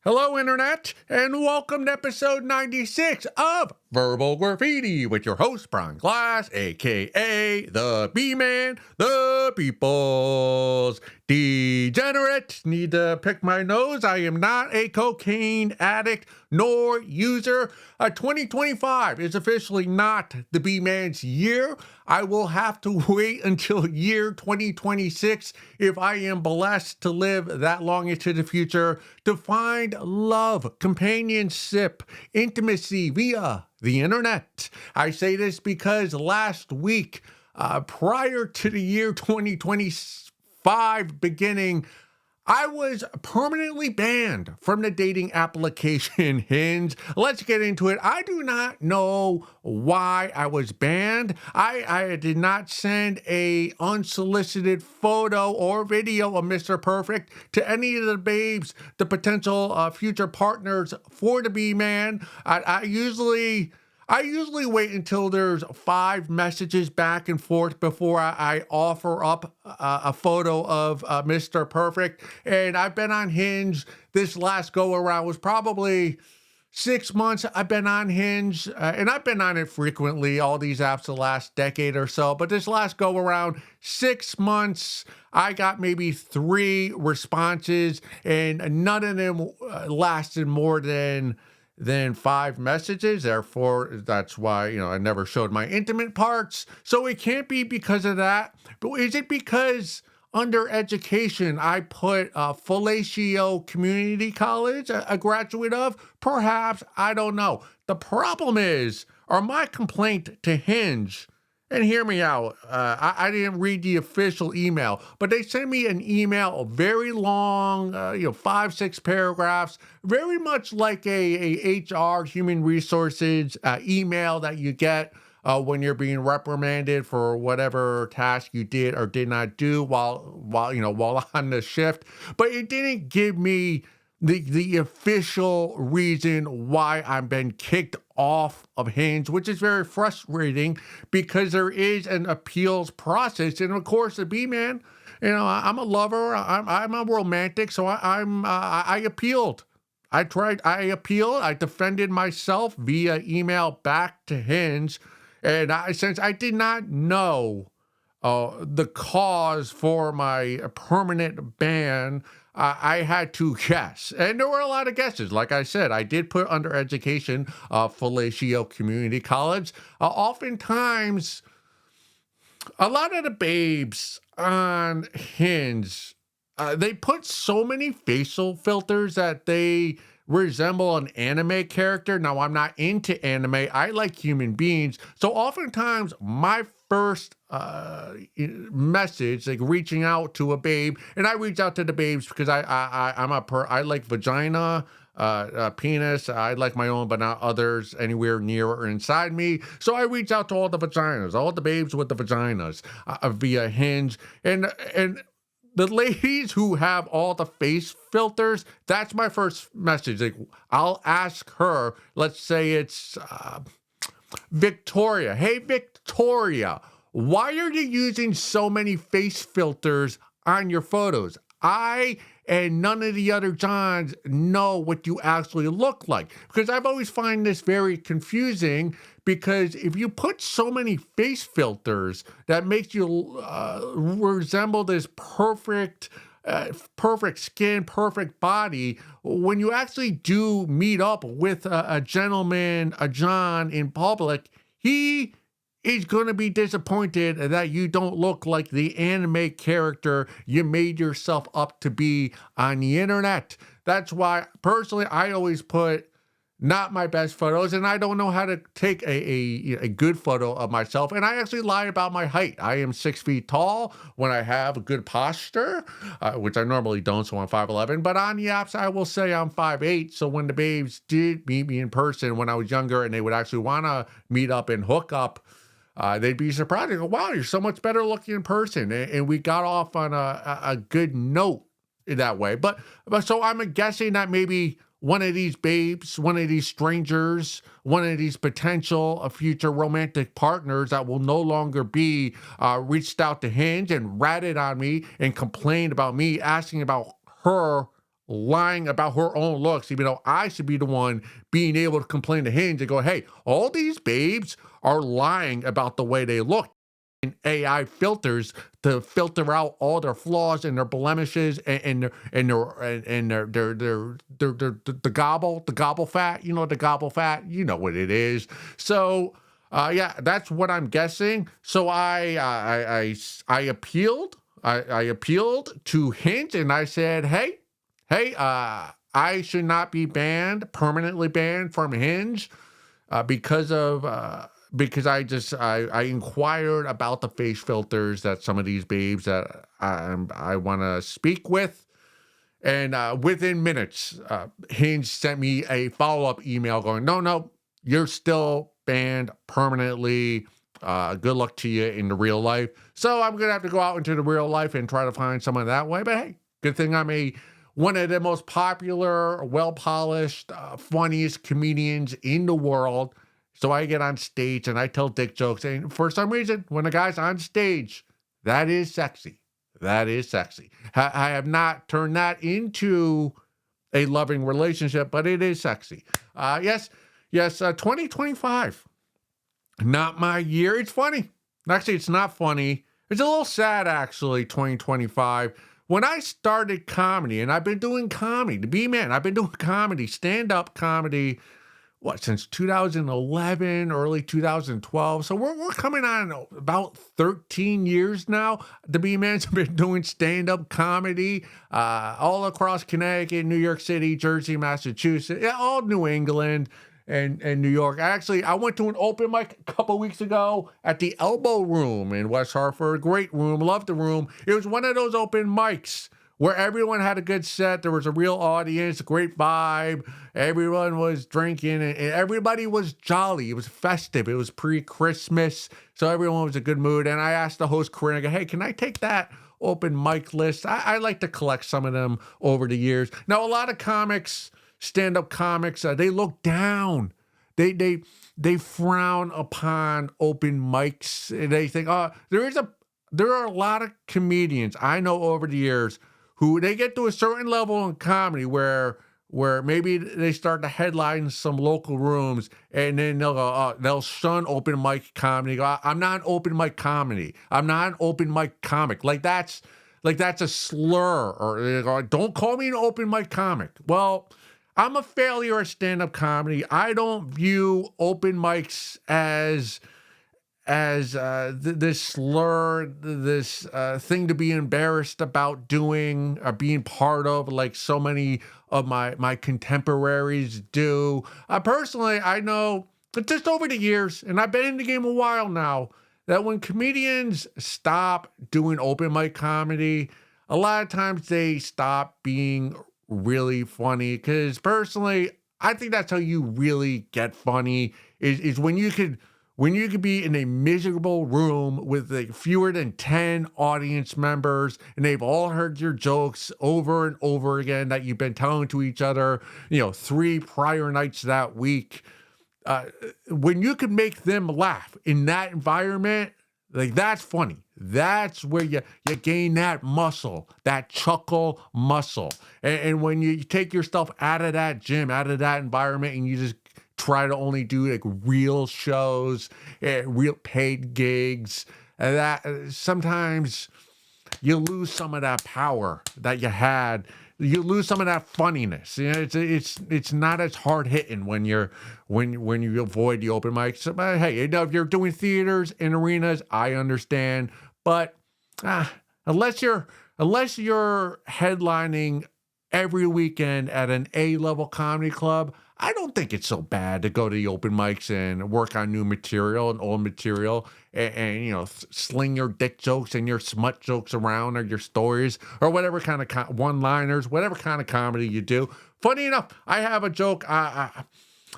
Hello, Internet, and welcome to episode 96 of Verbal Graffiti with your host, Brian Glass, aka the B-Man, the People's Degenerate. Need to pick my nose. I am not a cocaine addict nor user. 2025 is officially not the B-Man's year. I will have to wait until year 2026 if I am blessed to live that long into the future to find love, companionship, intimacy via the internet. I say this because last week, prior to the year 2025 beginning, I was permanently banned from the dating application Hinge. Let's get into it. I do not know why I was banned. I did not send a unsolicited photo or video of Mr. Perfect to any of the babes, the potential future partners for the B-Man. I usually wait until there's 5 messages back and forth before I offer up a photo of Mr. Perfect. And I've been on Hinge. This last go around was probably 6 months. I've been on Hinge, and I've been on it frequently, all these apps the last decade or so. But this last go around, 6 months, I got maybe 3 responses, and none of them lasted more than 5 messages. Therefore, that's why, I never showed my intimate parts. So it can't be because of that. But is it because under education, I put Fellatio Community College, a graduate of? Perhaps, I don't know. The problem is, or my complaint to Hinge, and hear me out, I didn't read the official email, but they sent me an email, very long, 5-6 paragraphs, very much like a HR, human resources email that you get when you're being reprimanded for whatever task you did or did not do while on the shift. But it didn't give me the official reason why I've been kicked off of Hinge, which is very frustrating because there is an appeals process. And of course, the B-Man, I'm a lover, I'm a romantic, so I appealed. I appealed, I defended myself via email back to Hinge. And since I did not know the cause for my permanent ban, I had to guess. And there were a lot of guesses. Like I said, I did put under education Fellatio Community College. Oftentimes, a lot of the babes on Hinge, they put so many facial filters that they resemble an anime character. Now, I'm not into anime. I like human beings. So oftentimes, my first message, like reaching out to a babe, and I reach out to the babes because I like vagina, penis. I like my own, but not others anywhere near or inside me. So I reach out to all the vaginas, all the babes with the vaginas via Hinge, and the ladies who have all the face filters, that's my first message. Like, I'll ask her, let's say it's Victoria. Hey, Victoria, why are you using so many face filters on your photos? I and none of the other Johns know what you actually look like. Because I've always find this very confusing, because if you put so many face filters that makes you resemble this perfect skin, perfect body, when you actually do meet up with a gentleman, a John in public, he is going to be disappointed that you don't look like the anime character you made yourself up to be on the internet. That's why, personally, I always put not my best photos, and I don't know how to take a good photo of myself. And I actually lie about my height. I am 6 feet tall when I have a good posture, which I normally don't, so I'm 5'11". But on the apps, I will say I'm 5'8". So when the babes did meet me in person when I was younger and they would actually want to meet up and hook up, they'd be surprised. They go, wow, you're so much better looking in person. And we got off on a good note in that way. But so I'm guessing that maybe one of these babes, one of these strangers, one of these potential future romantic partners that will no longer be reached out to Hinge and ratted on me and complained about me asking about her lying about her own looks, even though I should be the one being able to complain to Hinge and go, hey, all these babes are lying about the way they look. AI filters to filter out all their flaws and their blemishes and the gobble fat, the gobble fat, you know what it is. So yeah, that's what I'm guessing. So I appealed. I appealed to Hint and I said, hey, I should not be banned, permanently banned from Hinge because I inquired about the face filters that some of these babes that I want to speak with, and within minutes, Hinge sent me a follow-up email going, no, you're still banned permanently. Good luck to you in the real life. So I'm gonna have to go out into the real life and try to find someone that way. But hey, good thing I'm one of the most popular, well-polished, funniest comedians in the world. So I get on stage and I tell dick jokes. And for some reason, when a guy's on stage, that is sexy. That is sexy. I have not turned that into a loving relationship, but it is sexy. Yes, 2025. Not my year. It's funny. Actually, it's not funny. It's a little sad, actually, 2025. When I started comedy, and I've been doing comedy, to be man, I've been doing comedy, stand-up comedy, since 2011, early 2012. So we're coming on about 13 years now. The B-Man's been doing stand-up comedy all across Connecticut, New York City, Jersey, Massachusetts, yeah, all New England and New York. Actually, I went to an open mic a couple weeks ago at the Elbow Room in West Hartford. Great room, loved the room. It was one of those open mics where everyone had a good set. There was a real audience, a great vibe. Everyone was drinking and everybody was jolly. It was festive. It was pre-Christmas. So everyone was in a good mood. And I asked the host, Corinne, I go, hey, can I take that open mic list? I like to collect some of them over the years. Now, a lot of comics, stand-up comics, they look down. They frown upon open mics. They think, there are a lot of comedians I know over the years who they get to a certain level in comedy where maybe they start to headline some local rooms and then they'll shun open mic comedy. I'm not an open mic comedy. I'm not an open mic comic. Like that's a slur, or don't call me an open mic comic. Well, I'm a failure at stand-up comedy. I don't view open mics as this slur, this thing to be embarrassed about doing or being part of, like so many of my contemporaries do. Personally, I know just over the years, and I've been in the game a while now, that when comedians stop doing open mic comedy, a lot of times they stop being really funny. Because personally, I think that's how you really get funny is when you could be in a miserable room with like fewer than 10 audience members and they've all heard your jokes over and over again that you've been telling to each other, 3 prior nights that week. When you can make them laugh in that environment, like that's funny. That's where you gain that muscle, that chuckle muscle. And when you take yourself out of that gym, out of that environment, and you just try to only do like real shows, real paid gigs, and that sometimes you lose some of that power that you had. You lose some of that funniness. It's not as hard hitting when you avoid the open mics. But hey, if you're doing theaters and arenas, I understand. But unless you're headlining every weekend at an A-level comedy club, I don't think it's so bad to go to the open mics and work on new material and old material and sling your dick jokes and your smut jokes around, or your stories, or whatever kind of one-liners, whatever kind of comedy you do. Funny enough, I have a joke. I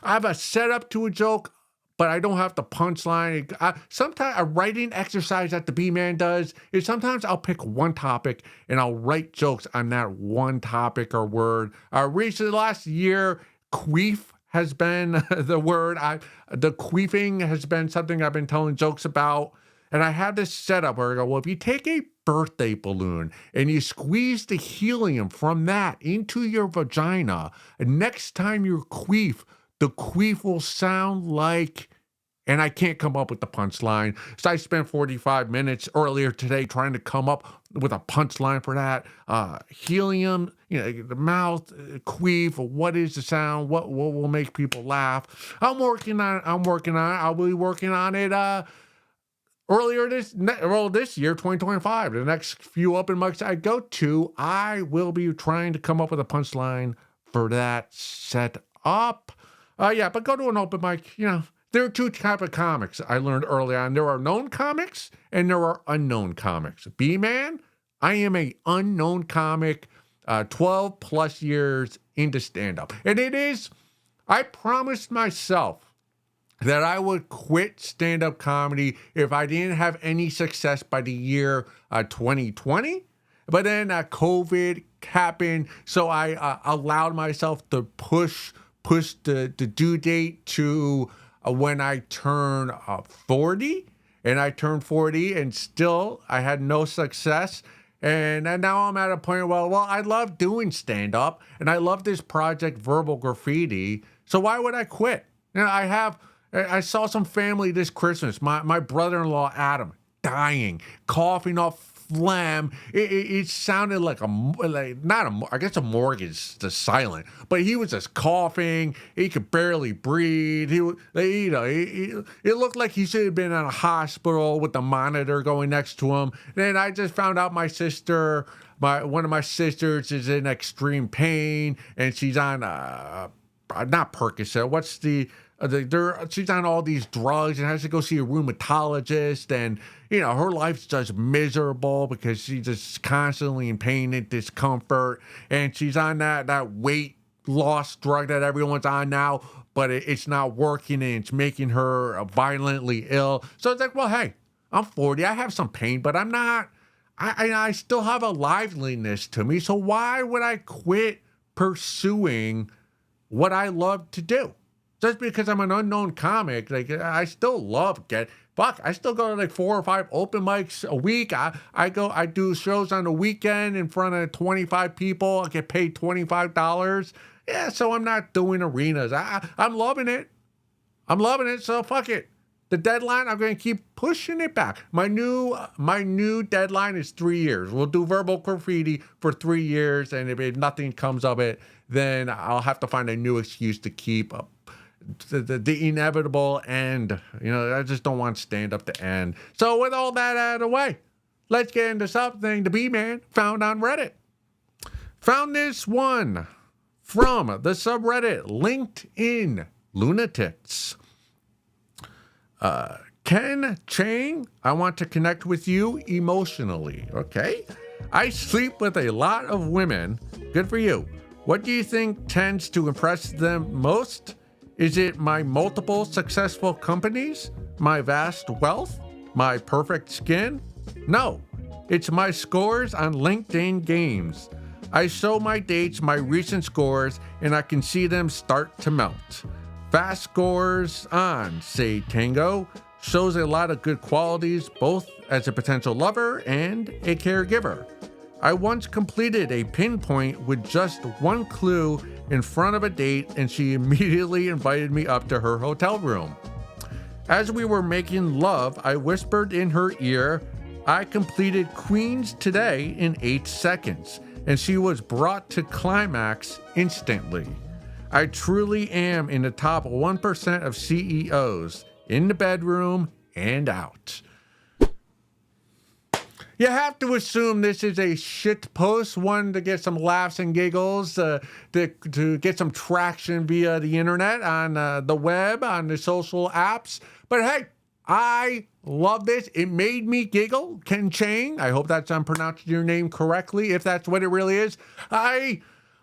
have a setup to a joke, but I don't have the punchline. Sometimes a writing exercise that the B-Man does is sometimes I'll pick one topic and I'll write jokes on that one topic or word. Recently, last year, queef has been the word. The queefing has been something I've been telling jokes about. And I have this setup where I go, well, if you take a birthday balloon and you squeeze the helium from that into your vagina, and next time you queef, the queef will sound like, and I can't come up with the punchline. So I spent 45 minutes earlier today trying to come up with a punchline for that. Helium, the mouth, queef. What is the sound? What will make people laugh? I'm working on it. I'll be working on it earlier this year, 2025. The next few open mics I go to, I will be trying to come up with a punchline for that set up. But go to an open mic, There are two types of comics I learned early on. There are known comics and there are unknown comics. B-Man, I am a unknown comic, 12 plus years into stand-up. And I promised myself that I would quit stand-up comedy if I didn't have any success by the year 2020. But then COVID happened, so I allowed myself to push the due date to when I turn 40, and I turned 40 and still I had no success. And now I'm at a point where, I love doing stand-up and I love this project, Verbal Graffiti. So why would I quit? I saw some family this Christmas, my brother-in-law, Adam, dying, coughing off phlegm. It sounded like I guess a morgue is just silent, but he was just coughing. He could barely breathe. It looked like he should have been in a hospital with the monitor going next to him. Then I just found out my sister, one of my sisters, is in extreme pain, and she's on not Percocet. What's she's on all these drugs and has to go see a rheumatologist, and her life's just miserable because she's just constantly in pain and discomfort, and she's on that weight loss drug that everyone's on now, but it's not working and it's making her violently ill. So it's like, hey, I'm 40, I have some pain, but I'm not, I still have a liveliness to me, so why would I quit pursuing what I love to do? Just because I'm an unknown comic, I still love I still go to 4 or 5 open mics a week. I do shows on the weekend in front of 25 people. I get paid $25. Yeah, so I'm not doing arenas. I'm loving it. So fuck it. The deadline, I'm going to keep pushing it back. My new deadline is 3 years. We'll do Verbal Graffiti for 3 years, and if nothing comes of it, then I'll have to find a new excuse to keep up the inevitable end. I just don't want stand-up to end. So with all that out of the way, let's get into something the B-Man found on Reddit. Found this one from the subreddit LinkedIn Lunatics. Cheng, I want to connect with you emotionally, okay? I sleep with a lot of women. Good for you. What do you think tends to impress them most? Is it my multiple successful companies? My vast wealth? My perfect skin? No, it's my scores on LinkedIn games. I show my dates my recent scores and I can see them start to melt. Fast scores on, say, Tango, shows a lot of good qualities both as a potential lover and a caregiver. I once completed a pinpoint with just one clue in front of a date, and she immediately invited me up to her hotel room. As we were making love, I whispered in her ear, I completed Queens today in 8 seconds, and she was brought to climax instantly. I truly am in the top 1% of CEOs, in the bedroom and out. You have to assume this is a shit post, one to get some laughs and giggles, to get some traction via the internet, on the web, on the social apps. But hey, I love this. It made me giggle. Cheng, I hope I'm pronouncing your name correctly, if that's what it really is. I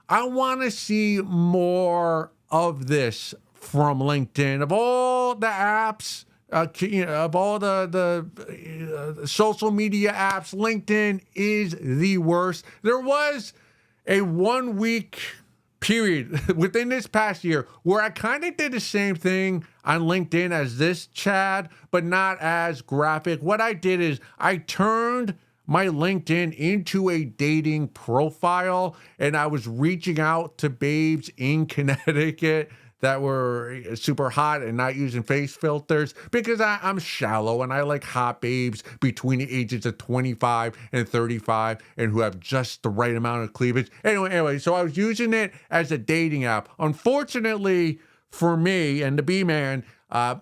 want to see more of this from LinkedIn. Of all the apps, of all the social media apps, LinkedIn is the worst. There was a 1 week period within this past year where I kind of did the same thing on LinkedIn as this Chad, but not as graphic. What I did is I turned my LinkedIn into a dating profile, and I was reaching out to babes in Connecticut that were super hot and not using face filters because I'm shallow and I like hot babes between the ages of 25 and 35 and who have just the right amount of cleavage. Anyway, so I was using it as a dating app. Unfortunately for me and the B man, I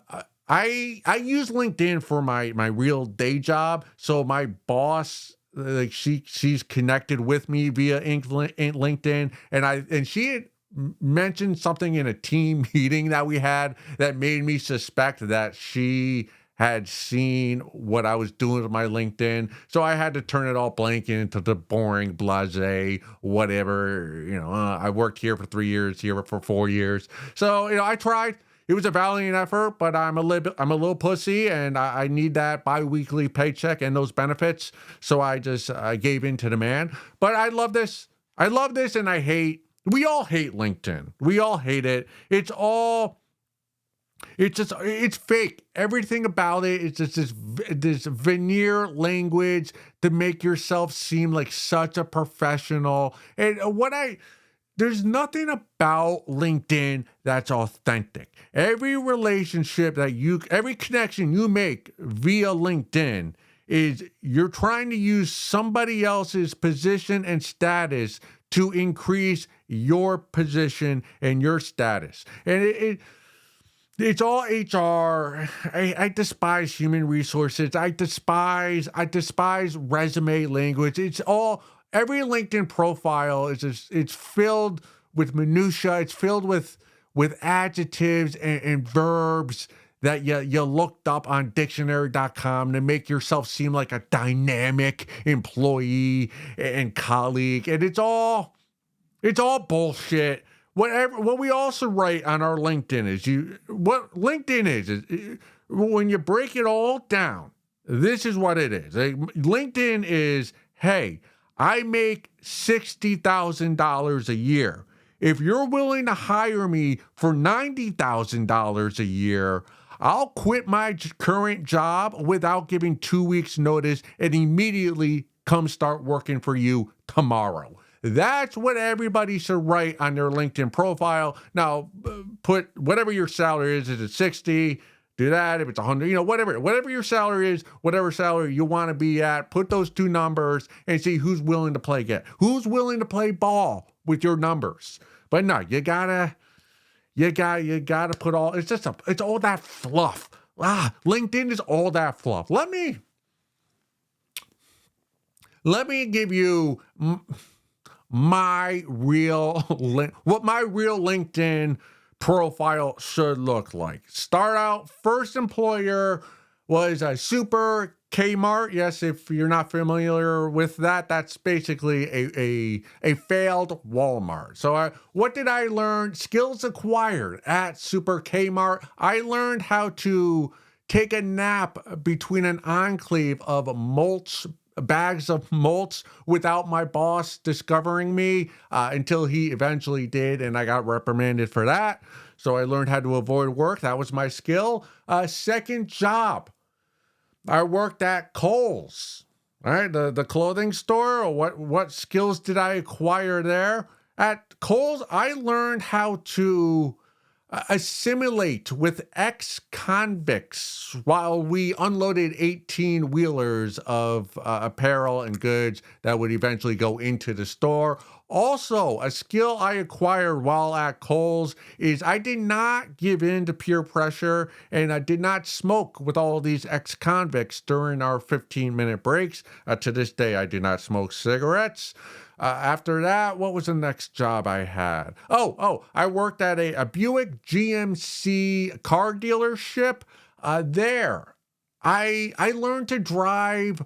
use LinkedIn for my real day job. So my boss, like she's connected with me via LinkedIn, and she had mentioned something in a team meeting that we had that made me suspect that she had seen what I was doing with my LinkedIn. So I had to turn it all blank into the boring, blasé, whatever. I worked here for 3 years, here for 4 years. So, I tried. It was a valiant effort, but I'm a little pussy, and I need that biweekly paycheck and those benefits. So I gave in to the man. But I love this. I love this, and we all hate LinkedIn. We all hate it. It's fake. Everything about it is just this veneer language to make yourself seem like such a professional. And there's nothing about LinkedIn that's authentic. Every every connection you make via LinkedIn is you're trying to use somebody else's position and status to increase your position and your status. And it's all HR. I despise human resources. I despise resume language. Every LinkedIn profile it's filled with minutia. It's filled with adjectives and verbs that you looked up on dictionary.com to make yourself seem like a dynamic employee and colleague. And it's all bullshit. What we also write on our LinkedIn what LinkedIn is when you break it all down, this is what it is. LinkedIn is, hey, I make $60,000 a year. If you're willing to hire me for $90,000 a year, I'll quit my current job without giving 2 weeks notice and immediately come start working for you tomorrow. That's what everybody should write on their LinkedIn profile. Now, put whatever your salary is. Is it 60? Do that. If it's 100, whatever your salary is, whatever salary you want to be at, put those two numbers and see who's willing to who's willing to play ball with your numbers. But no, you gotta put it's all that fluff. LinkedIn is all that fluff. Let me give you what my real LinkedIn profile should look like. Start out, first employer was a Super Kmart. Yes, if you're not familiar with that, that's basically a failed Walmart. So what did I learn? Skills acquired at Super Kmart. I learned how to take a nap between an enclave of bags of mulch without my boss discovering me until he eventually did, and I got reprimanded for that. So I learned how to avoid work. That was my skill. Second job, I worked at Kohl's, all right, the clothing store. What skills did I acquire there? At Kohl's, I learned how to assimilate with ex-convicts while we unloaded 18-wheelers of apparel and goods that would eventually go into the store. Also, a skill I acquired while at Kohl's is I did not give in to peer pressure, and I did not smoke with all these ex-convicts during our 15-minute breaks. To this day, I do not smoke cigarettes. After that, what was the next job I had? I worked at a Buick GMC car dealership. There, I learned to drive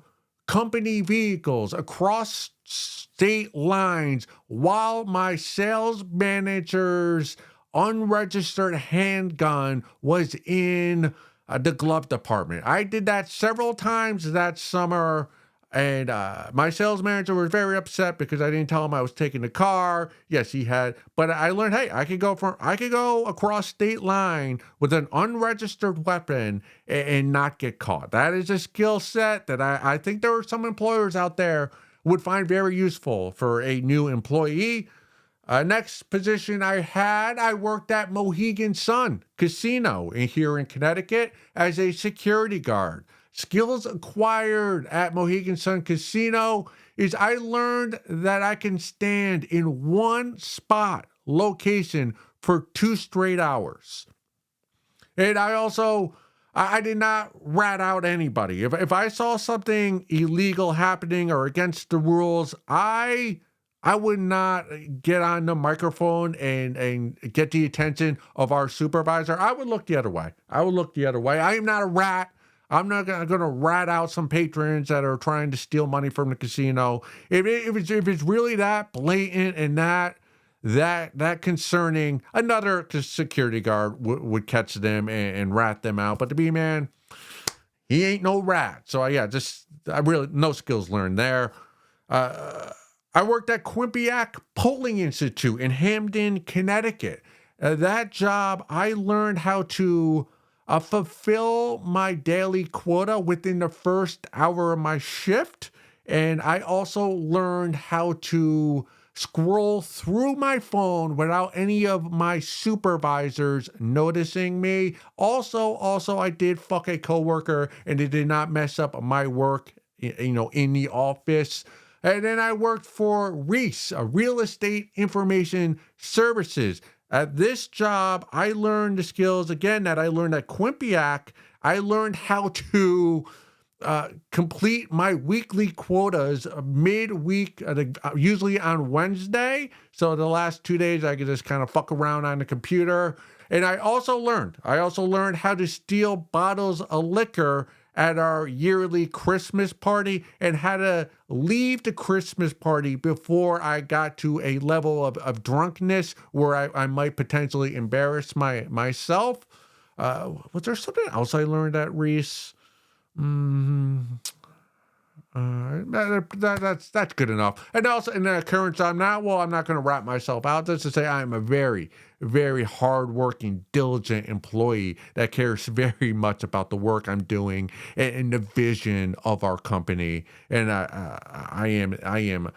company vehicles across state lines while my sales manager's unregistered handgun was in the glove department. I did that several times that summer. And my sales manager was very upset because I didn't tell him I was taking the car. Yes, he had, but I learned, hey, I could go across state line with an unregistered weapon and not get caught. That is a skill set that I think there are some employers out there would find very useful for a new employee. Next position I worked at Mohegan Sun Casino here in Connecticut as a security guard. Skills acquired at Mohegan Sun Casino is I learned that I can stand in one spot location for 2 straight hours. And I did not rat out anybody. If I saw something illegal happening or against the rules, I would not get on the microphone and get the attention of our supervisor. I would look the other way. I am not a rat. I'm not going to rat out some patrons that are trying to steal money from the casino. If it's really that blatant and that concerning, another security guard would catch them and rat them out. But the B-man, he ain't no rat. So I really no skills learned there. I worked at Quimpiac Polling Institute in Hamden, Connecticut. That job, I learned how to fulfill my daily quota within the first hour of my shift. And I also learned how to scroll through my phone without any of my supervisors noticing me. Also, I did fuck a coworker and it did not mess up my work, in the office. And then I worked for Reese, Real Estate Information Services. At this job, I learned the skills, again, that I learned at Quimpiac. I learned how to complete my weekly quotas midweek, usually on Wednesday. So the last 2 days, I could just kind of fuck around on the computer. And I also learned how to steal bottles of liquor at our yearly Christmas party and how to leave the Christmas party before I got to a level of drunkenness where I might potentially embarrass myself. Was there something else I learned at Reese? That's good enough. And also in the current job now, well, I'm not going to wrap myself out. Just to say I'm a very, very hardworking, diligent employee that cares very much about the work I'm doing and the vision of our company. And I'm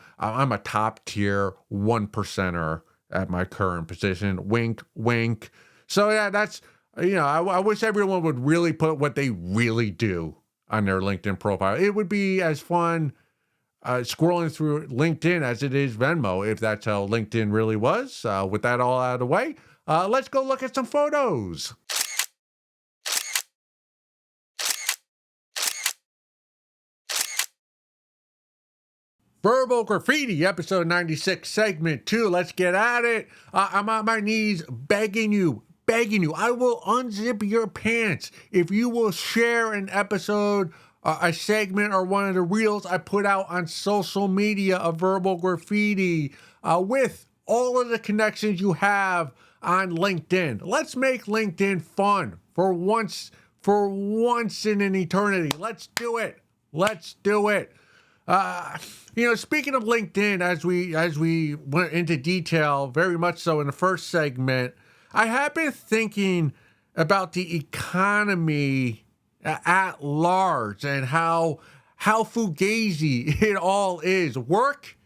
a top tier 1%er at my current position. Wink, wink. So yeah, that's, I wish everyone would really put what they really do on their LinkedIn profile. It would be as fun scrolling through LinkedIn as it is Venmo, if that's how LinkedIn really was. With that all out of the way, let's go look at some photos. Verbal Graffiti, episode 96, segment 2. Let's get at it. I'm on my knees begging you. I will unzip your pants if you will share an episode, a segment, or one of the reels I put out on social media of Verbal Graffiti with all of the connections you have on LinkedIn. Let's make LinkedIn fun for once in an eternity. Let's do it. Speaking of LinkedIn, as we went into detail, very much so in the first segment, I have been thinking about the economy at large and how fugazi it all is. Work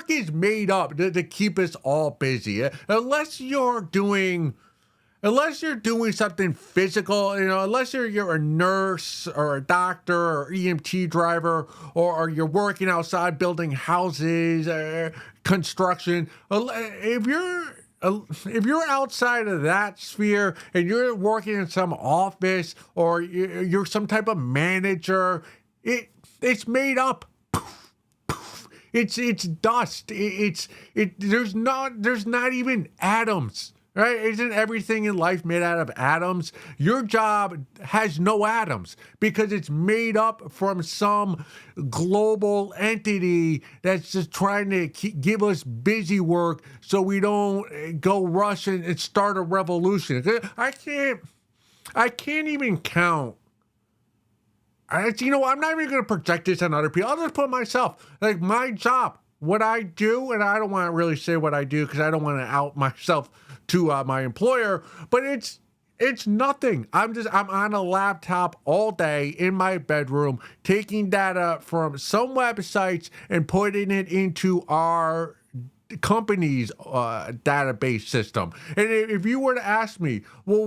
is made up to keep us all busy. Unless you're doing something physical, unless you're a nurse or a doctor or EMT driver, or you're working outside building houses, construction. If you're outside of that sphere and you're working in some office or you're some type of manager, it's made up. It's dust. There's not even atoms. Right? Isn't everything in life made out of atoms? Your job has no atoms because it's made up from some global entity that's just trying to give us busy work so we don't go rush and start a revolution. I can't even count You know, I'm not even going to project this on other people. I'll just put myself, like my job, what I do, and I don't want to really say what I do because I don't want to out myself to my employer, but it's nothing. I'm on a laptop all day in my bedroom, taking data from some websites and putting it into our company's database system. And if you were to ask me, well,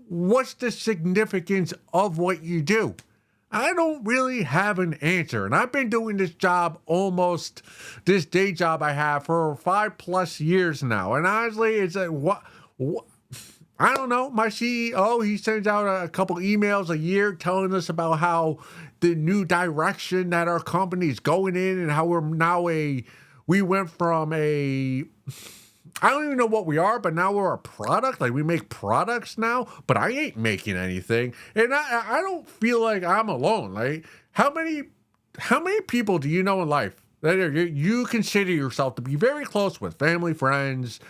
what's the significance of what you do? I don't really have an answer. And I've been doing this job this day job I have for 5+ years now. And honestly, it's like, what I don't know. My CEO, he sends out a couple emails a year telling us about how the new direction that our company is going in and how we're now we went from I don't even know what we are, but now we're a product. Like we make products now, but I ain't making anything. And I don't feel like I'm alone. Like how many people do you know in life that you consider yourself to be very close with? Family, friends,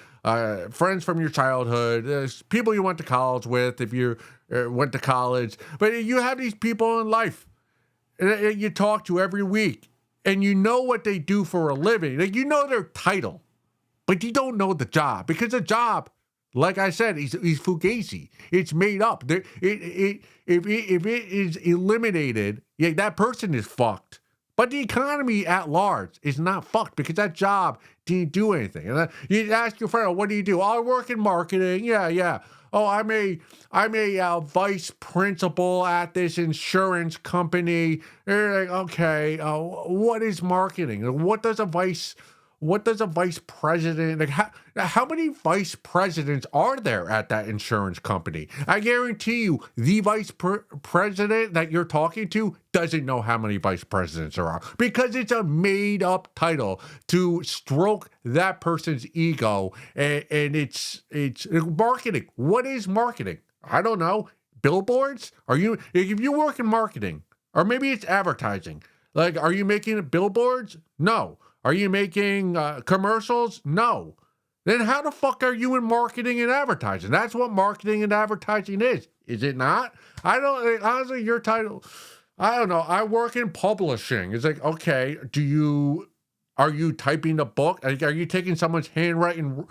friends from your childhood, people you went to college with if you went to college. But you have these people in life that you talk to every week, and you know what they do for a living. Like you know their title, but you don't know the job because the job, like I said, is fugazi. It's made up. If it is eliminated, yeah, that person is fucked. But the economy at large is not fucked because that job didn't do anything. And you ask your friend, what do you do? Oh, I work in marketing. Yeah. Oh, I'm a vice principal at this insurance company. You're like, okay, what is marketing? What does a vice president, like how many vice presidents are there at that insurance company? I guarantee you the vice president that you're talking to doesn't know how many vice presidents there are because it's a made up title to stroke that person's ego. And it's marketing. What is marketing? I don't know. Billboards? If you work in marketing, or maybe it's advertising, like, are you making billboards? No. Are you making commercials? No. Then how the fuck are you in marketing and advertising? That's what marketing and advertising is it not? Honestly, your title, I don't know. I work in publishing. It's like, okay, are you typing a book? Are you taking someone's handwritten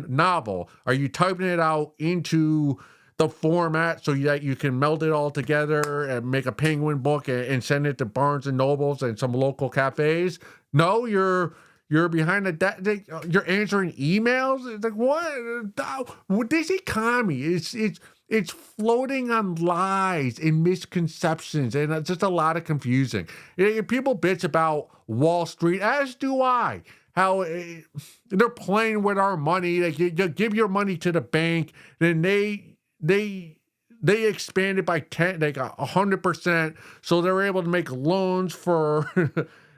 novel? Are you typing it out into the format so that you can meld it all together and make a penguin book and send it to Barnes and Nobles and some local cafes? No, you're behind you're answering emails. It's like what? This economy it's floating on lies and misconceptions, and it's just a lot of confusing. People bitch about Wall Street, as do I. How they're playing with our money. Like you give your money to the bank, then they expand it by 100%, so they're able to make loans for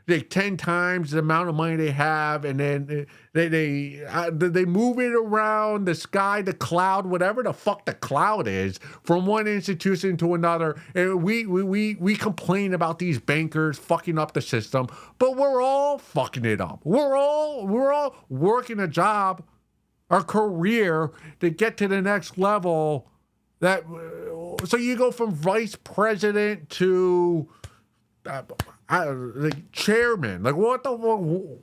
like 10 times the amount of money they have, and then they move it around the sky, the cloud, whatever the fuck the cloud is, from one institution to another. And we complain about these bankers fucking up the system, but we're all fucking it up. We're all working a job, our career, to get to the next level. So you go from vice president to the chairman. Like what the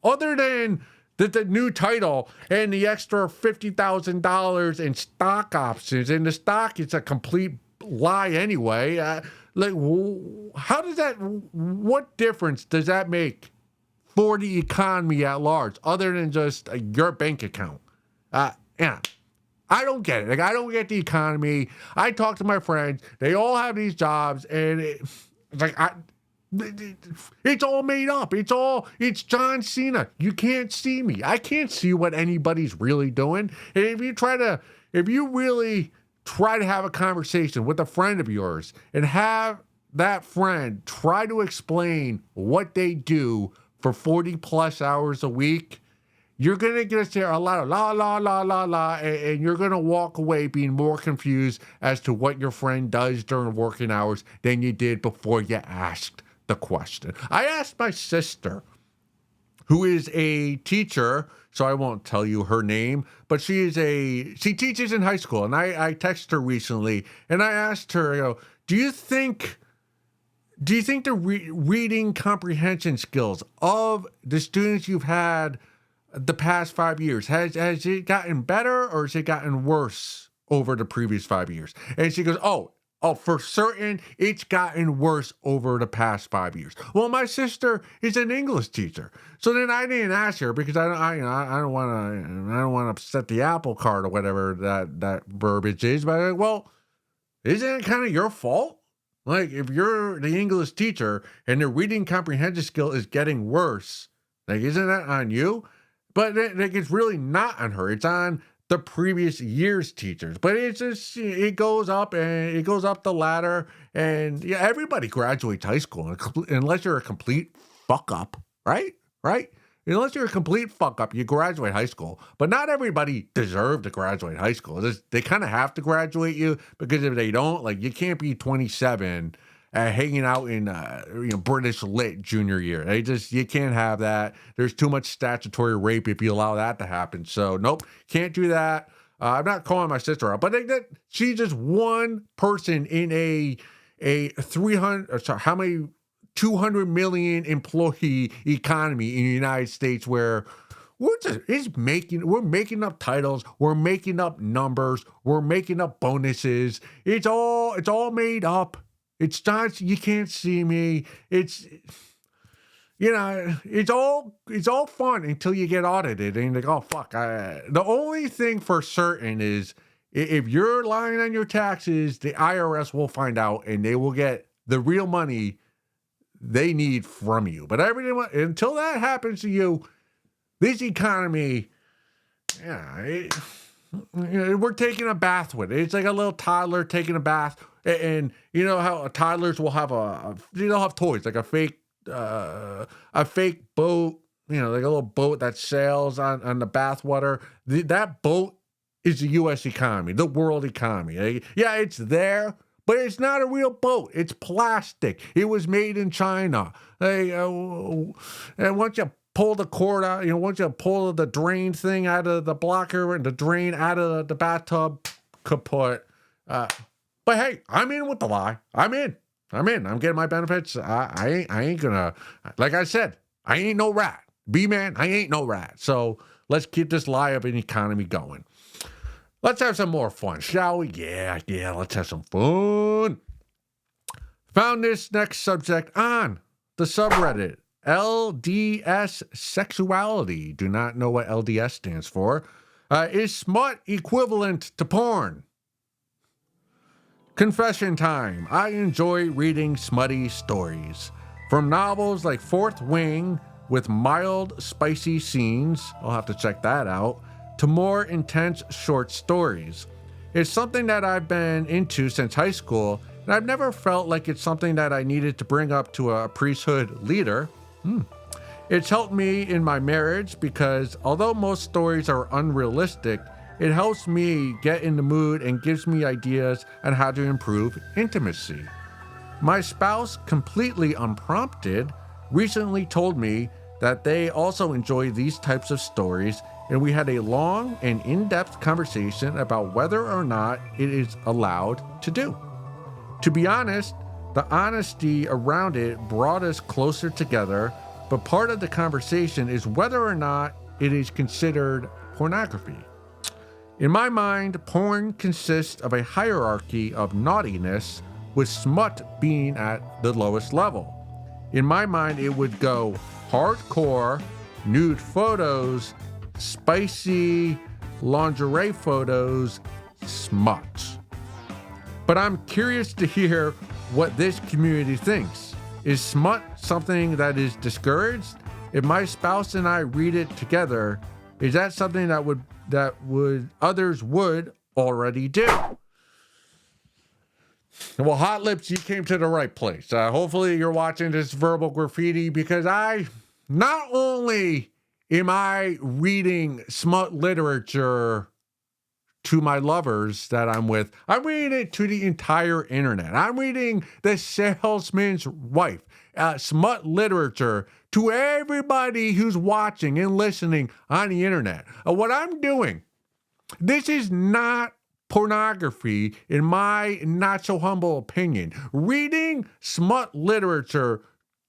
other than the new title and the extra $50,000 in stock options, and the stock is a complete lie anyway. Like how does that? What difference does that make for the economy at large, other than just your bank account? Yeah. I don't get it. Like, I don't get the economy. I talk to my friends. They all have these jobs, and it's all made up. It's John Cena. You can't see me. I can't see what anybody's really doing. And if you really try to have a conversation with a friend of yours and have that friend try to explain what they do for 40+ hours a week, you're going to get a lot of la, and you're going to walk away being more confused as to what your friend does during working hours than you did before you asked the question. I asked my sister, who is a teacher, so I won't tell you her name, but she teaches in high school, and I texted her recently, and I asked her, do you think the reading comprehension skills of the students you've had the past 5 years, has it gotten better or has it gotten worse over the previous 5 years? And she goes, oh, for certain, it's gotten worse over the past 5 years. Well, my sister is an English teacher, so then I didn't ask her because I don't want to upset the apple cart or whatever that verbiage is. But I'm like, well, isn't it kind of your fault? Like, if you're the English teacher and the reading comprehension skill is getting worse, like, isn't that on you? But like, it's really not on her. It's on the previous year's teachers. But it's just, it goes up and it goes up the ladder. And yeah, everybody graduates high school unless you're a complete fuck up, right? Right? Unless you're a complete fuck up, you graduate high school. But not everybody deserves to graduate high school. They kind of have to graduate you, because if they don't, like, you can't be 27 hanging out in British Lit junior year. You can't have that. There's too much statutory rape if you allow that to happen. So nope, can't do that. I'm not calling my sister out, but she's just one person in a 200 million employee economy in the United States, where we're making up titles, we're making up numbers, we're making up bonuses. It's all made up. It's not, you can't see me. It's all fun until you get audited and you're like, oh fuck. The only thing for certain is if you're lying on your taxes, the IRS will find out and they will get the real money they need from you. But until that happens to you, this economy, we're taking a bath with it. It's like a little toddler taking a bath. And you know how toddlers will have they'll have toys, like a fake boat, like a little boat that sails on the bathwater. That boat is the U.S. economy, the world economy. Yeah, it's there, but it's not a real boat. It's plastic. It was made in China. And once you pull the cord out, once you pull the drain thing out of the blocker and the drain out of the bathtub, kaput. But hey, I'm in with the lie. I'm in. I'm getting my benefits. I ain't gonna, like I said, I ain't no rat. B-man, I ain't no rat. So let's keep this lie of an economy going. Let's have some more fun, shall we? Yeah, let's have some fun. Found this next subject on the subreddit, LDS sexuality. Do not know what LDS stands for. Is smut equivalent to porn? Confession time. I enjoy reading smutty stories. From novels like Fourth Wing with mild, spicy scenes, I'll have to check that out, to more intense short stories. It's something that I've been into since high school, and I've never felt like it's something that I needed to bring up to a priesthood leader. It's helped me in my marriage because although most stories are unrealistic, it helps me get in the mood and gives me ideas on how to improve intimacy. My spouse, completely unprompted, recently told me that they also enjoy these types of stories, and we had a long and in-depth conversation about whether or not it is allowed to do. To be honest, the honesty around it brought us closer together, but part of the conversation is whether or not it is considered pornography. In my mind, porn consists of a hierarchy of naughtiness, with smut being at the lowest level. In my mind, it would go hardcore, nude photos, spicy lingerie photos, smut. But I'm curious to hear what this community thinks. Is smut something that is discouraged? If my spouse and I read it together, is that something that others would already do? Well, Hot Lips, you came to the right place. Hopefully you're watching this verbal graffiti, because not only am I reading smut literature to my lovers that I'm with, I'm reading it to the entire internet. I'm reading The Salesman's Wife, smut literature to everybody who's watching and listening on the internet. What I'm doing, this is not pornography, in my not so humble opinion, reading smut literature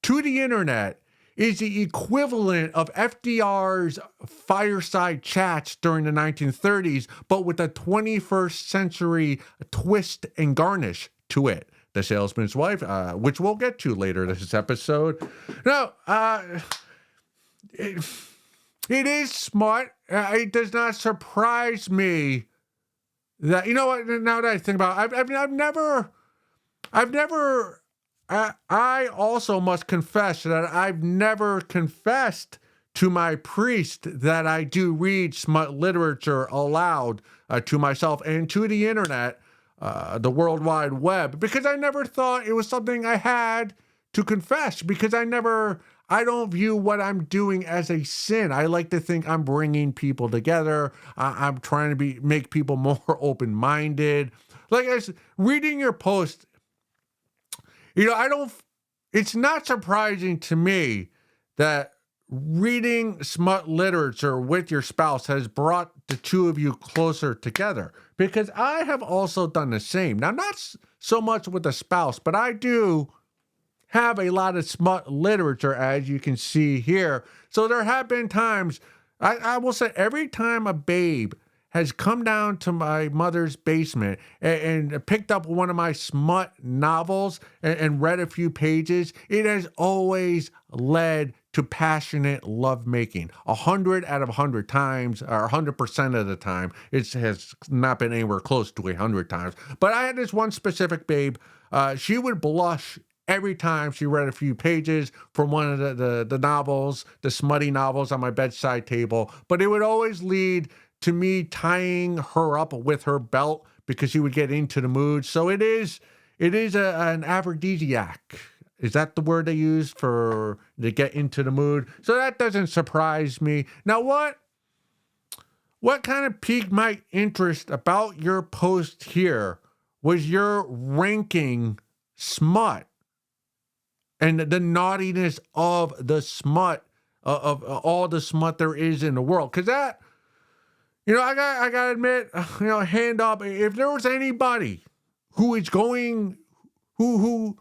to the internet is the equivalent of FDR's fireside chats during the 1930s, but with a 21st century twist and garnish to it. The Salesman's Wife, which we'll get to later this episode. Now, it is smart. It does not surprise me that, you know what, now that I think about it, I've never, I also must confess that I've never confessed to my priest that I do read smut literature aloud to myself and to the internet, the World Wide Web, because I never thought it was something I had to confess, because I don't view what I'm doing as a sin. I like to think I'm bringing people together. I'm trying to make people more open-minded. Like, as reading your post, it's not surprising to me that reading smut literature with your spouse has brought the two of you closer together, because I have also done the same. Now, not so much with a spouse, but I do have a lot of smut literature, as you can see here. So there have been times, I will say, every time a babe has come down to my mother's basement and picked up one of my smut novels and read a few pages, it has always led to passionate lovemaking. 100 out of 100 times, or 100% of the time, it has not been anywhere close to 100 times. But I had this one specific babe. She would blush every time she read a few pages from one of the novels, the smutty novels on my bedside table. But it would always lead to me tying her up with her belt because she would get into the mood. So it is an aphrodisiac. Is that the word they use to get into the mood? So that doesn't surprise me. Now, what kind of piqued my interest about your post here was your ranking smut and the naughtiness of the smut, of all the smut there is in the world. Because that, I gotta admit, hand up, if there was anybody who is going, who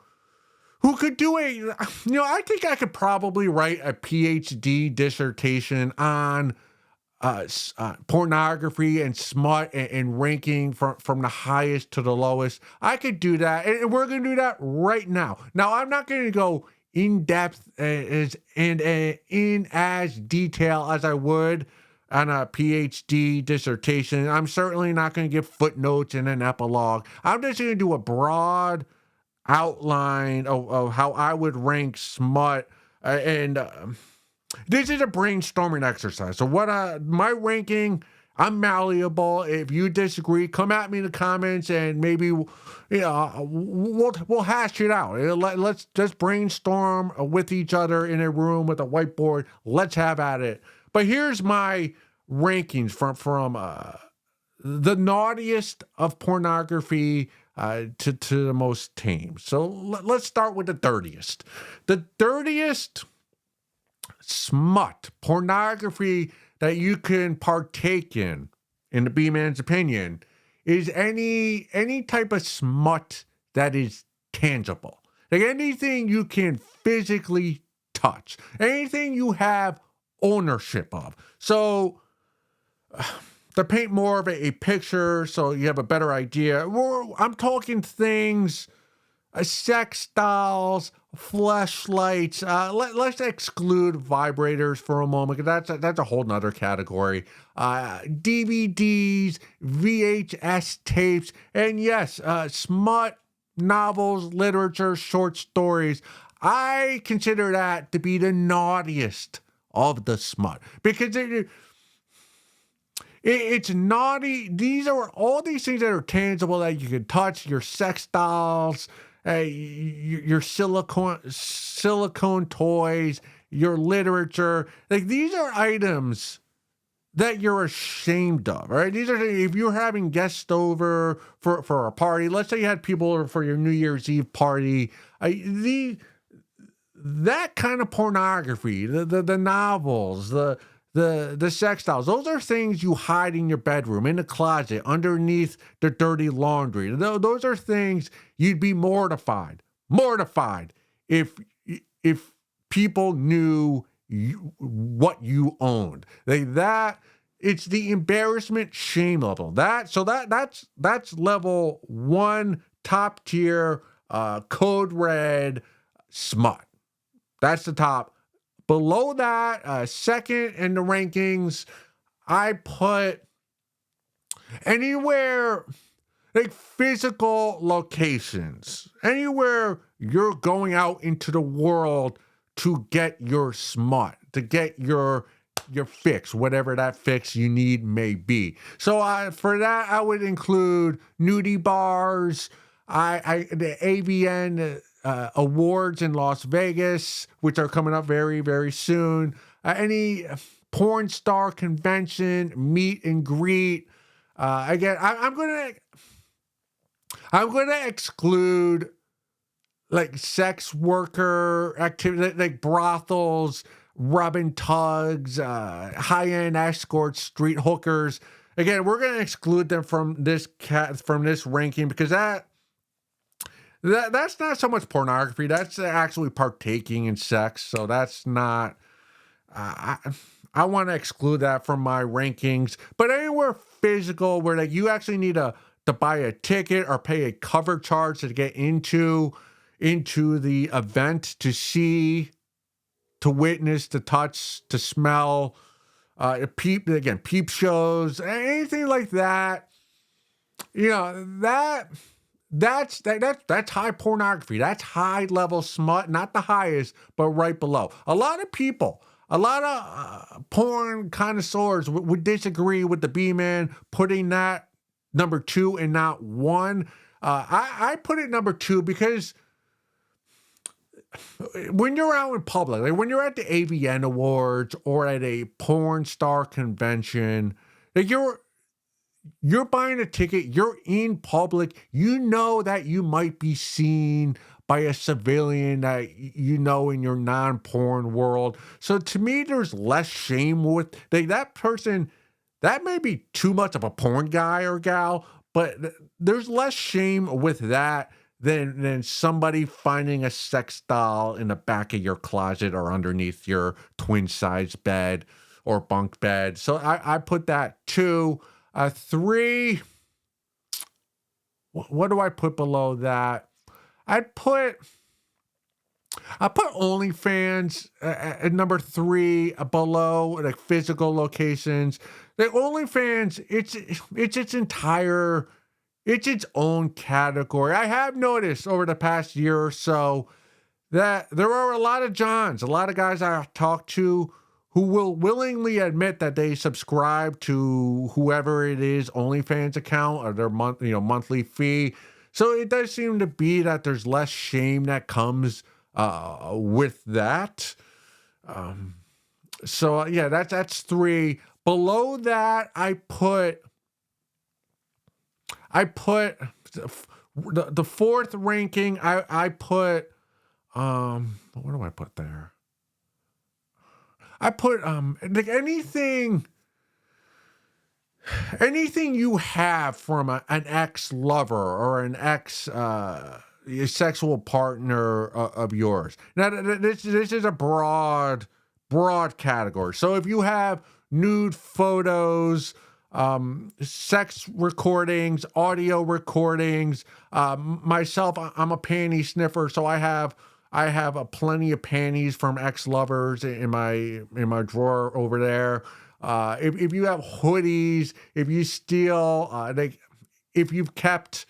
could do I think I could probably write a PhD dissertation on pornography and smut and ranking from the highest to the lowest. I could do that, and we're going to do that right now. Now, I'm not going to go in depth in as detail as I would on a PhD dissertation. I'm certainly not going to give footnotes and an epilogue. I'm just going to do a broad outline of how I would rank smut, this is a brainstorming exercise. So my ranking, I'm malleable. If you disagree, come at me in the comments and maybe we'll hash it out. Let's just brainstorm with each other in a room with a whiteboard. Let's have at it. But here's my rankings from the naughtiest of pornography to the most tame. So let's start with the dirtiest. The dirtiest smut pornography that you can partake in the B-Man's opinion, is any type of smut that is tangible. Like anything you can physically touch, anything you have ownership of. So to paint more of a picture so you have a better idea, I'm talking things, sex dolls, fleshlights. Let's exclude vibrators for a moment, because that's a whole nother category. DVDs, VHS tapes, and yes, smut novels, literature, short stories. I consider that to be the naughtiest of the smut, because it's naughty. These are all these things that are tangible that you can touch. Your sex dolls, your silicone toys, your literature. Like, these are items that you're ashamed of, right? These are, if you're having guests over for a party, let's say you had people over for your New Year's Eve party, that kind of pornography, the novels, the the sex dolls. Those are things you hide in your bedroom, in the closet, underneath the dirty laundry. Those are things you'd be mortified if people knew what you owned. It's the embarrassment shame level. That's level 1, top tier, code red smut. That's the top. Below that, second in the rankings, I put anywhere like physical locations, anywhere you're going out into the world to get your smut, to get your fix, whatever that fix you need may be. So for that, I would include nudie bars, the AVN awards in Las Vegas, which are coming up very, very soon. Any porn star convention, meet and greet. Again, I'm gonna exclude like sex worker activity, like brothels, rubbing tugs, high-end escorts, street hookers. Again, we're gonna exclude them from this ranking because that's not so much pornography. That's actually partaking in sex. So that's not. I want to exclude that from my rankings. But anywhere physical where like you actually need to buy a ticket or pay a cover charge to get into the event, to see, to witness, to touch, to smell, peep shows, anything like that. You know, that's high pornography. That's high level smut, not the highest, but right below. A lot of porn connoisseurs would disagree with the B-Man putting that number 2 and not 1. I put it number 2 because when you're out in public, like when you're at the AVN Awards or at a porn star convention, like you're buying a ticket, you're in public, you know that you might be seen by a civilian that you know in your non-porn world. So to me, there's less shame with that person. That may be too much of a porn guy or gal, but there's less shame with that than somebody finding a sex doll in the back of your closet or underneath your twin-size bed or bunk bed. So I put that 2. 3, what do I put below that? I put OnlyFans at number 3 below, like physical locations. The OnlyFans, it's its own category. I have noticed over the past year or so that there are a lot of Johns, a lot of guys I talk to who will willingly admit that they subscribe to whoever it is OnlyFans account or their monthly fee. So it does seem to be that there's less shame that comes with that. Yeah, that's 3. Below that, I put the 4th ranking. I put what do I put there? I put like anything you have from an ex-lover or an ex sexual partner of yours. Now this is a broad category. So if you have nude photos, sex recordings, audio recordings, myself, I'm a panty sniffer, so I have plenty of panties from ex-lovers in my drawer over there. If you have hoodies, if you steal, if you've kept,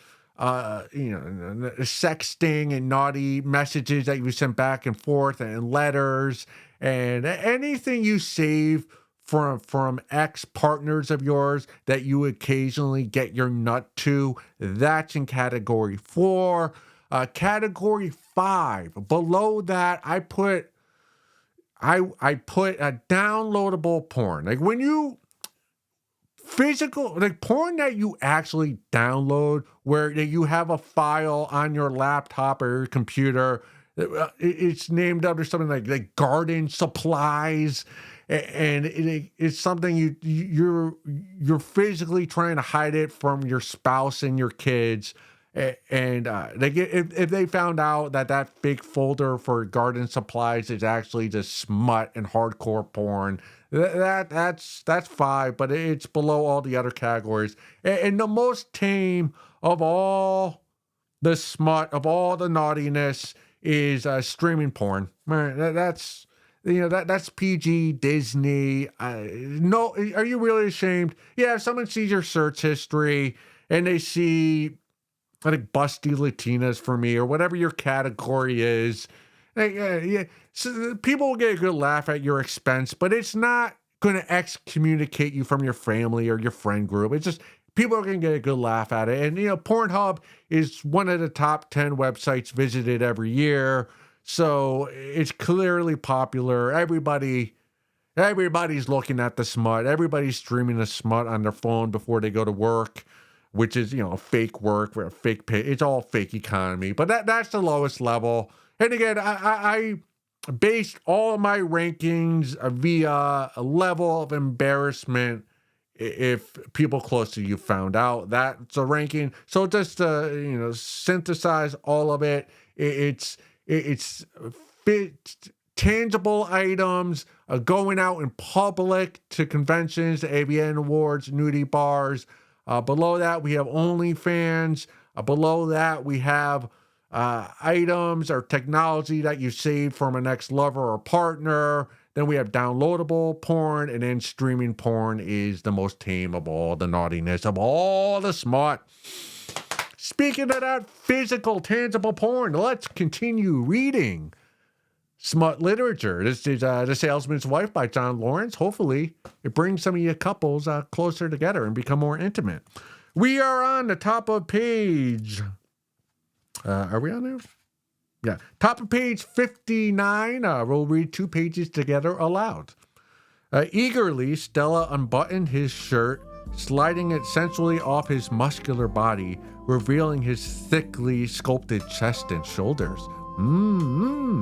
sexting and naughty messages that you sent back and forth and letters and anything you save from ex-partners of yours that you occasionally get your nut to, that's in category 4. Category 5. Below that, I put a downloadable porn. Like when you porn that you actually download, where you have a file on your laptop or your computer. It's named after something like garden supplies and it's something you're physically trying to hide it from your spouse and your kids. And they get if they found out that fake folder for garden supplies is actually just smut and hardcore porn, that's fine, but it's below all the other categories. And the most tame of all the smut, of all the naughtiness, is streaming porn. Man, that's that's PG Disney. No, are you really ashamed? Yeah, if someone sees your search history and they see, I think, busty Latinas for me, or whatever your category is. Yeah. So people will get a good laugh at your expense, but it's not going to excommunicate you from your family or your friend group. It's just people are going to get a good laugh at it. And, Pornhub is one of the top 10 websites visited every year. So it's clearly popular. Everybody's looking at the smut. Everybody's streaming the smut on their phone before they go to work, which is, fake work, a fake pay. It's all fake economy. But that's the lowest level. And again, I based all of my rankings via a level of embarrassment. If people close to you found out that's a ranking, so just to synthesize all of it, it's fit, tangible items, going out in public to conventions, to AVN awards, nudie bars. Below that, we have OnlyFans. Below that, we have items or technology that you saved from an ex-lover or partner. Then we have downloadable porn, and then streaming porn is the most tame of all the naughtiness, of all the smut. Speaking of that physical, tangible porn, let's continue reading smut literature. This is The Salesman's Wife by John Lawrence. Hopefully, it brings some of you couples closer together and become more intimate. We are on the top of page. Are we on there? Yeah. Top of page 59. We'll read 2 pages together aloud. Eagerly, Stella unbuttoned his shirt, sliding it sensually off his muscular body, revealing his thickly sculpted chest and shoulders.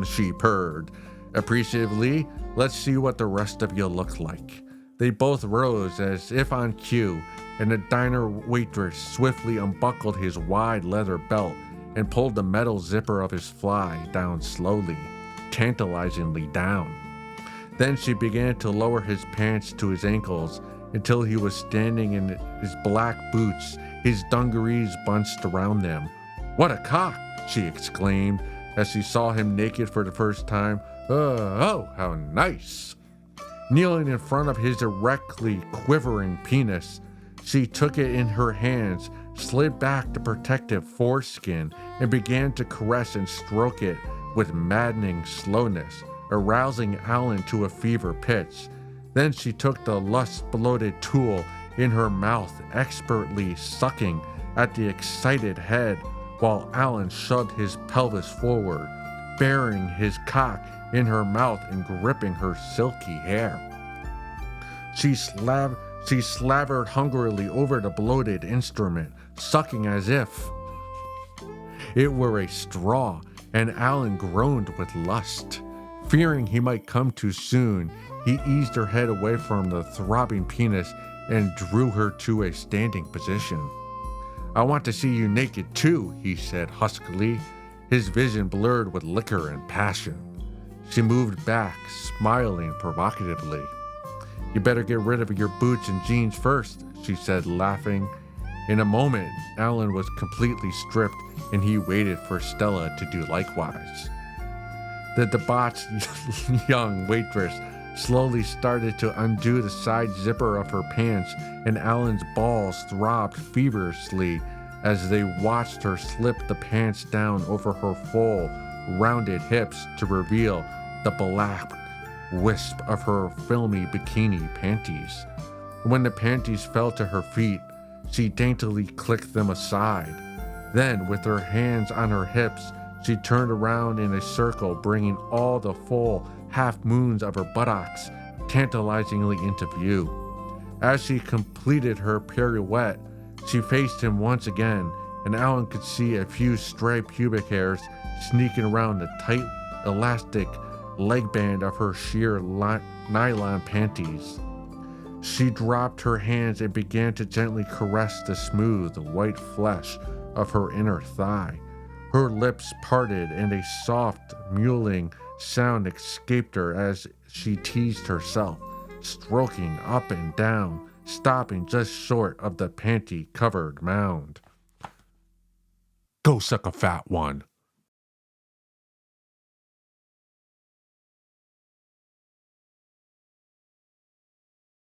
She purred appreciatively. Let's see what the rest of you look like. They both rose as if on cue, and the diner waitress swiftly unbuckled his wide leather belt and pulled the metal zipper of his fly down slowly, tantalizingly down. Then she began to lower his pants to his ankles until he was standing in his black boots, his dungarees bunched around them. "What a cock!" she exclaimed as she saw him naked for the first time. Oh, how nice!" Kneeling in front of his erectly quivering penis, she took it in her hands, slid back the protective foreskin, and began to caress and stroke it with maddening slowness, arousing Alan to a fever pitch. Then she took the lust-bloated tool in her mouth, expertly sucking at the excited head, while Alan shoved his pelvis forward, burying his cock in her mouth and gripping her silky hair. She slavered hungrily over the bloated instrument, sucking as if it were a straw, and Alan groaned with lust. Fearing he might come too soon, he eased her head away from the throbbing penis and drew her to a standing position. "I want to see you naked too," he said huskily, his vision blurred with liquor and passion. She moved back, smiling provocatively. "You better get rid of your boots and jeans first," she said, laughing. In a moment, Alan was completely stripped, and he waited for Stella to do likewise. The debauched young waitress slowly started to undo the side zipper of her pants, and Alan's balls throbbed feverishly as they watched her slip the pants down over her full, rounded hips to reveal the black wisp of her filmy bikini panties. When the panties fell to her feet, she daintily clicked them aside. Then, with her hands on her hips, she turned around in a circle, bringing all the full half moons of her buttocks tantalizingly into view. As she completed her pirouette, she faced him once again, and Alan could see a few stray pubic hairs sneaking around the tight, elastic leg band of her sheer nylon panties. She dropped her hands and began to gently caress the smooth, white flesh of her inner thigh. Her lips parted and a soft, mewling sound escaped her as she teased herself, stroking up and down, stopping just short of the panty-covered mound. Go suck a fat one.